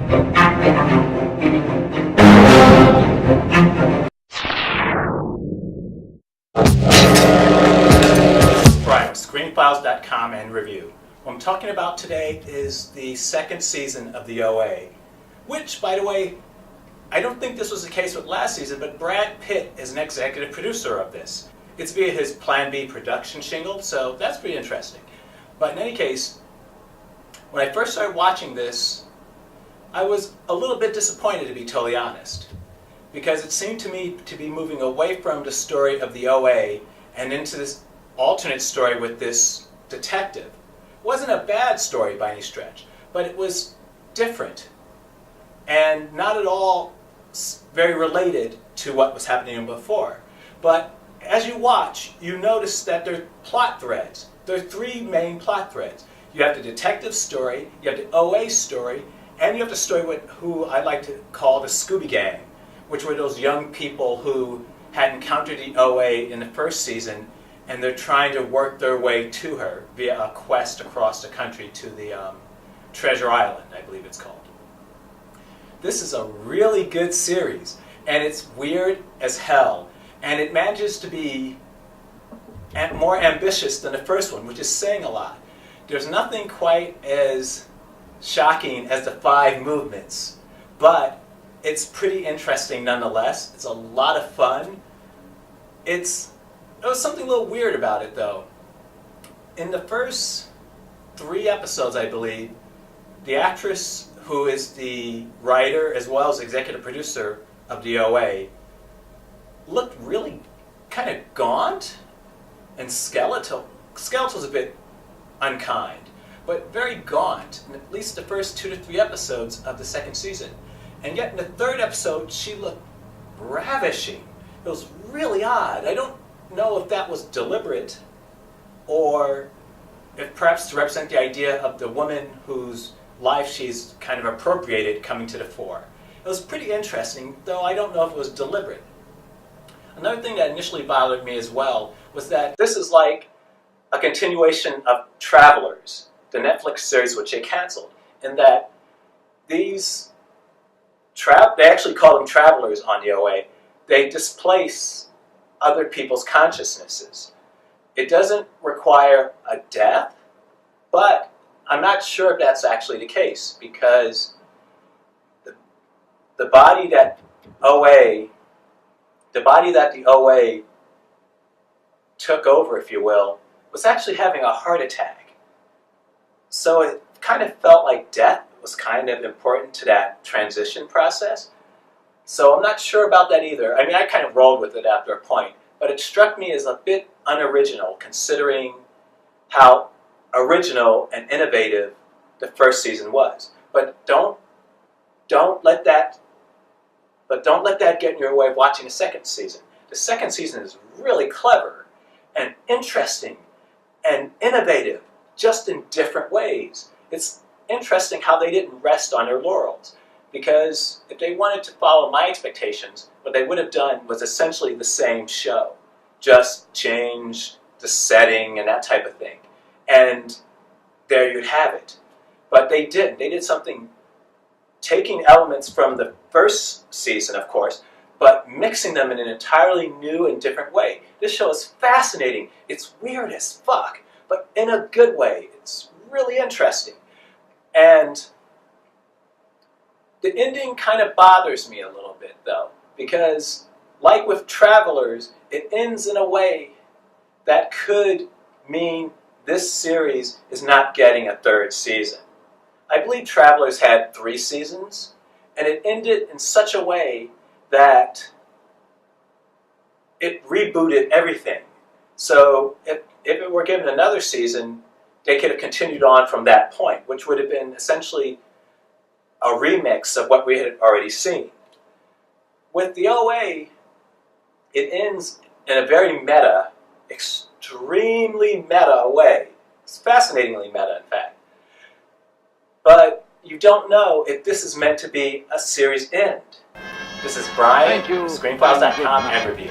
Right, screenfiles.com and review. What I'm talking about today is the second season of the OA, which, by the way, I don't think this was the case with last season, but Brad Pitt is an executive producer of this. It's via his Plan B production shingle, so that's pretty interesting. But in any case, when I first started watching this, I was a little bit disappointed, to be totally honest, because it seemed to me to be moving away from the story of the OA and into this alternate story with this detective. It wasn't a bad story by any stretch, but it was different and not at all very related to what was happening before. But as you watch, you notice that there are plot threads. There are three main plot threads. You have the detective story, you have the OA story, and you have the story with who I like to call the Scooby Gang, which were those young people who had encountered the OA in the first season, and they're trying to work their way to her via a quest across the country to the Treasure Island, I believe it's called. This is a really good series, and it's weird as hell, and it manages to be more ambitious than the first one, which is saying a lot. There's nothing quite as shocking as the 5 movements, but it's pretty interesting nonetheless. It's a lot of fun. There was something a little weird about it, though. In the first 3 episodes, I believe, the actress who is the writer as well as executive producer of the OA looked really kind of gaunt and skeletal. Skeletal's a bit unkind, but very gaunt in at least the first 2 to 3 episodes of the second season. And yet in the 3rd episode, she looked ravishing. It was really odd. I don't know if that was deliberate or if perhaps to represent the idea of the woman whose life she's kind of appropriated coming to the fore. It was pretty interesting, though I don't know if it was deliberate. Another thing that initially bothered me as well was that this is like a continuation of Travelers, the Netflix series which they canceled, in that they actually call them travelers on the OA. They displace other people's consciousnesses. It doesn't require a death, but I'm not sure if that's actually the case, because the body that the OA took over, if you will, was actually having a heart attack. So it kind of felt like death was kind of important to that transition process. So I'm not sure about that either. I mean, I kind of rolled with it after a point, but it struck me as a bit unoriginal considering how original and innovative the first season was. But don't let that get in your way of watching the second season. The second season is really clever and interesting and innovative, just in different ways. It's interesting how they didn't rest on their laurels, because if they wanted to follow my expectations, what they would have done was essentially the same show, just change the setting and that type of thing. And there you'd have it. But they didn't. They did something, taking elements from the first season, of course, but mixing them in an entirely new and different way. This show is fascinating. It's weird as fuck, but in a good way. It's really interesting. And the ending kind of bothers me a little bit, though, because like with Travelers, it ends in a way that could mean this series is not getting a 3rd season. I believe Travelers had 3 seasons, and it ended in such a way that it rebooted everything. So if it were given another season, they could have continued on from that point, which would have been essentially a remix of what we had already seen. With the OA, it ends in a very meta, extremely meta way. It's fascinatingly meta, in fact. But you don't know if this is meant to be a series end. This is Brian, Screenfiles.com and Review.